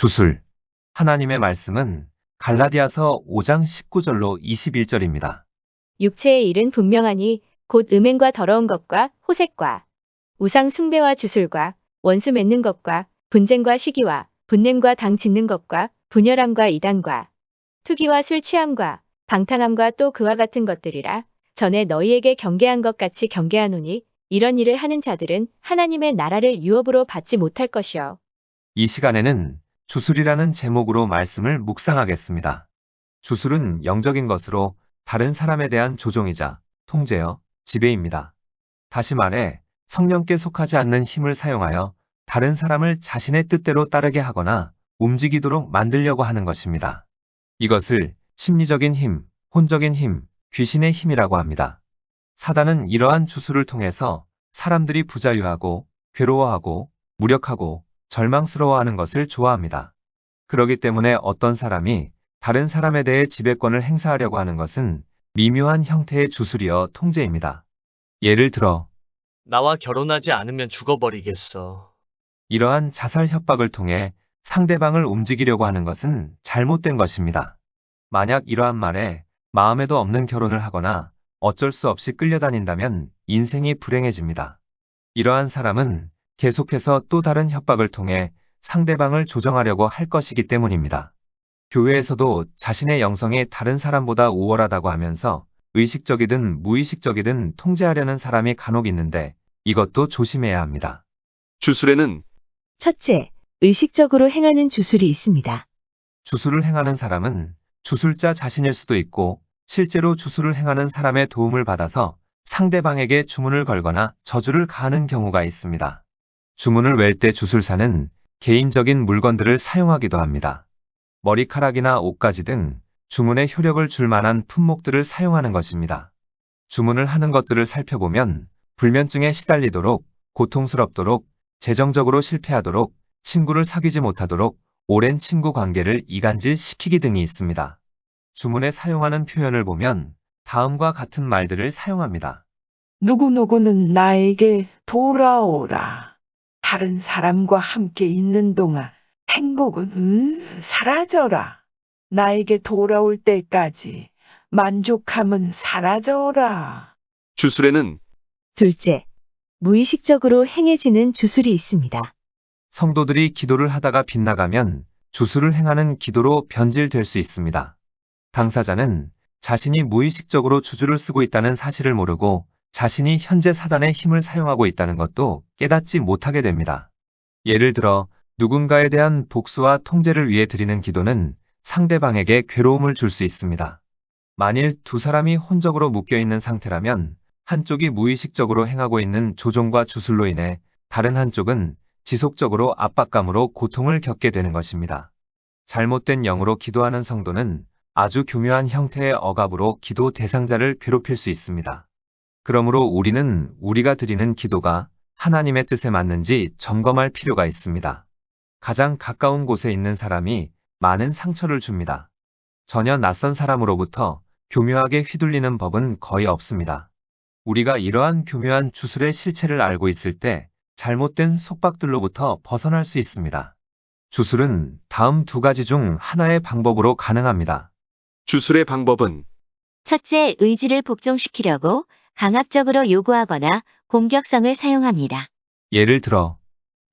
주술. 하나님의 말씀은 갈라디아서 5장 19절로 21절입니다. 육체의 일은 분명하니 곧 음행과 더러운 것과 호색과 우상 숭배와 주술과 원수 맺는 것과 분쟁과 시기와 분냄과 당 짓는 것과 분열함과 이단과 투기와 술 취함과 방탕함과 또 그와 같은 것들이라. 전에 너희에게 경계한 것 같이 경계하노니 이런 일을 하는 자들은 하나님의 나라를 유업으로 받지 못할 것이요. 이 시간에는 주술이라는 제목으로 말씀을 묵상하겠습니다. 주술은 영적인 것으로 다른 사람에 대한 조종이자 통제여 지배입니다. 다시 말해 성령께 속하지 않는 힘을 사용하여 다른 사람을 자신의 뜻대로 따르게 하거나 움직이도록 만들려고 하는 것입니다. 이것을 심리적인 힘, 혼적인 힘, 귀신의 힘이라고 합니다. 사단은 이러한 주술을 통해서 사람들이 부자유하고 괴로워하고 무력하고 절망스러워하는 것을 좋아합니다. 그렇기 때문에 어떤 사람이 다른 사람에 대해 지배권을 행사하려고 하는 것은 미묘한 형태의 주술이여 통제입니다. 예를 들어 나와 결혼하지 않으면 죽어버리겠어. 이러한 자살 협박을 통해 상대방을 움직이려고 하는 것은 잘못된 것입니다. 만약 이러한 말에 마음에도 없는 결혼을 하거나 어쩔 수 없이 끌려다닌다면 인생이 불행해집니다. 이러한 사람은 계속해서 또 다른 협박을 통해 상대방을 조정하려고 할 것이기 때문입니다. 교회에서도 자신의 영성이 다른 사람보다 우월하다고 하면서 의식적이든 무의식적이든 통제하려는 사람이 간혹 있는데 이것도 조심해야 합니다. 주술에는 첫째, 의식적으로 행하는 주술이 있습니다. 주술을 행하는 사람은 주술자 자신일 수도 있고 실제로 주술을 행하는 사람의 도움을 받아서 상대방에게 주문을 걸거나 저주를 가하는 경우가 있습니다. 주문을 외울 때 주술사는 개인적인 물건들을 사용하기도 합니다. 머리카락이나 옷가지 등 주문에 효력을 줄 만한 품목들을 사용하는 것입니다. 주문을 하는 것들을 살펴보면 불면증에 시달리도록, 고통스럽도록, 재정적으로 실패하도록, 친구를 사귀지 못하도록, 오랜 친구 관계를 이간질시키기 등이 있습니다. 주문에 사용하는 표현을 보면 다음과 같은 말들을 사용합니다. 누구누구는 나에게 돌아오라. 다른 사람과 함께 있는 동안 행복은 사라져라. 나에게 돌아올 때까지 만족함은 사라져라. 주술에는 둘째, 무의식적으로 행해지는 주술이 있습니다. 성도들이 기도를 하다가 빗나가면 주술을 행하는 기도로 변질될 수 있습니다. 당사자는 자신이 무의식적으로 주술을 쓰고 있다는 사실을 모르고 자신이 현재 사단의 힘을 사용하고 있다는 것도 깨닫지 못하게 됩니다. 예를 들어 누군가에 대한 복수와 통제를 위해 드리는 기도는 상대방에게 괴로움을 줄 수 있습니다. 만일 두 사람이 혼적으로 묶여있는 상태라면 한쪽이 무의식적으로 행하고 있는 조종과 주술로 인해 다른 한쪽은 지속적으로 압박감으로 고통을 겪게 되는 것입니다. 잘못된 영으로 기도하는 성도는 아주 교묘한 형태의 억압으로 기도 대상자를 괴롭힐 수 있습니다. 그러므로 우리는 우리가 드리는 기도가 하나님의 뜻에 맞는지 점검할 필요가 있습니다. 가장 가까운 곳에 있는 사람이 많은 상처를 줍니다. 전혀 낯선 사람으로부터 교묘하게 휘둘리는 법은 거의 없습니다. 우리가 이러한 교묘한 주술의 실체를 알고 있을 때 잘못된 속박들로부터 벗어날 수 있습니다. 주술은 다음 두 가지 중 하나의 방법으로 가능합니다. 주술의 방법은 첫째, 의지를 복종시키려고 강압적으로 요구하거나 공격성을 사용합니다. 예를 들어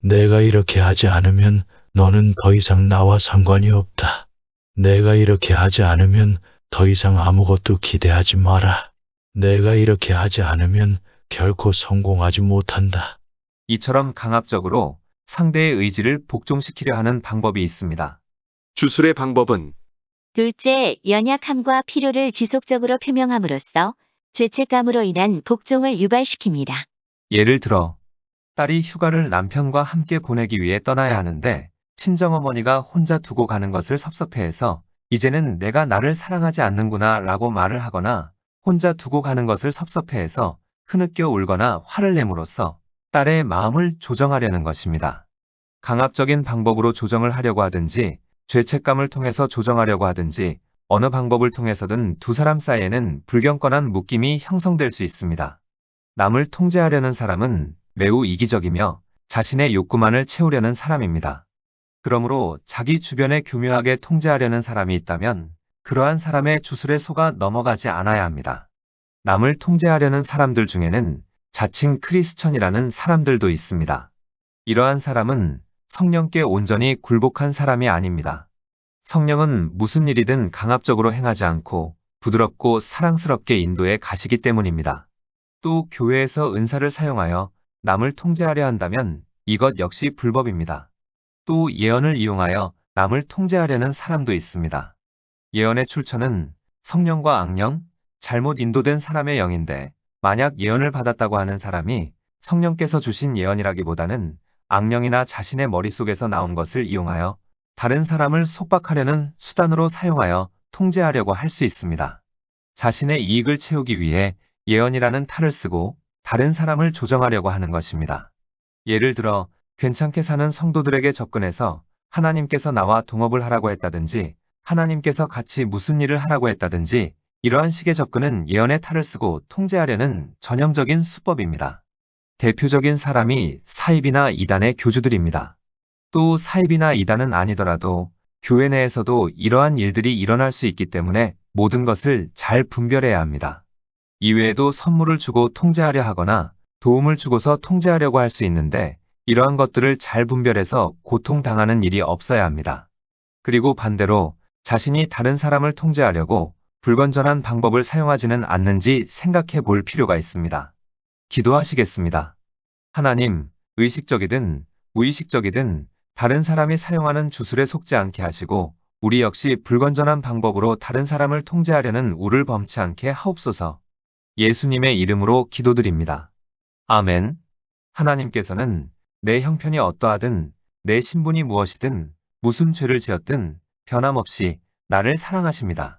내가 이렇게 하지 않으면 너는 더 이상 나와 상관이 없다. 내가 이렇게 하지 않으면 더 이상 아무것도 기대하지 마라. 내가 이렇게 하지 않으면 결코 성공하지 못한다. 이처럼 강압적으로 상대의 의지를 복종시키려 하는 방법이 있습니다. 주술의 방법은 둘째, 연약함과 필요를 지속적으로 표명함으로써 죄책감으로 인한 복종을 유발시킵니다. 예를 들어 딸이 휴가를 남편과 함께 보내기 위해 떠나야 하는데 친정어머니가 혼자 두고 가는 것을 섭섭해해서 이제는 내가 나를 사랑하지 않는구나 라고 말을 하거나 혼자 두고 가는 것을 섭섭해해서 흐느껴 울거나 화를 내므로써 딸의 마음을 조정하려는 것입니다. 강압적인 방법으로 조정을 하려고 하든지 죄책감을 통해서 조정하려고 하든지 어느 방법을 통해서든 두 사람 사이에는 불경건한 묶임이 형성될 수 있습니다. 남을 통제하려는 사람은 매우 이기적이며 자신의 욕구만을 채우려는 사람입니다. 그러므로 자기 주변에 교묘하게 통제하려는 사람이 있다면 그러한 사람의 주술에 속아 넘어가지 않아야 합니다. 남을 통제하려는 사람들 중에는 자칭 크리스천이라는 사람들도 있습니다. 이러한 사람은 성령께 온전히 굴복한 사람이 아닙니다. 성령은 무슨 일이든 강압적으로 행하지 않고 부드럽고 사랑스럽게 인도해 가시기 때문입니다. 또 교회에서 은사를 사용하여 남을 통제하려 한다면 이것 역시 불법입니다. 또 예언을 이용하여 남을 통제하려는 사람도 있습니다. 예언의 출처는 성령과 악령, 잘못 인도된 사람의 영인데 만약 예언을 받았다고 하는 사람이 성령께서 주신 예언이라기보다는 악령이나 자신의 머릿속에서 나온 것을 이용하여 다른 사람을 속박하려는 수단으로 사용하여 통제하려고 할 수 있습니다. 자신의 이익을 채우기 위해 예언이라는 탈을 쓰고 다른 사람을 조정하려고 하는 것입니다. 예를 들어 괜찮게 사는 성도들에게 접근해서 하나님께서 나와 동업을 하라고 했다든지 하나님께서 같이 무슨 일을 하라고 했다든지 이러한 식의 접근은 예언의 탈을 쓰고 통제하려는 전형적인 수법입니다. 대표적인 사람이 사입이나 이단의 교주들입니다. 또 사입이나 이단은 아니더라도 교회 내에서도 이러한 일들이 일어날 수 있기 때문에 모든 것을 잘 분별해야 합니다. 이외에도 선물을 주고 통제하려 하거나 도움을 주고서 통제하려고 할 수 있는데 이러한 것들을 잘 분별해서 고통당하는 일이 없어야 합니다. 그리고 반대로 자신이 다른 사람을 통제하려고 불건전한 방법을 사용하지는 않는지 생각해 볼 필요가 있습니다. 기도하시겠습니다. 하나님, 의식적이든 무의식적이든 다른 사람이 사용하는 주술에 속지 않게 하시고 우리 역시 불건전한 방법으로 다른 사람을 통제하려는 우를 범치 않게 하옵소서. 예수님의 이름으로 기도드립니다. 아멘. 하나님께서는 내 형편이 어떠하든 내 신분이 무엇이든 무슨 죄를 지었든 변함없이 나를 사랑하십니다.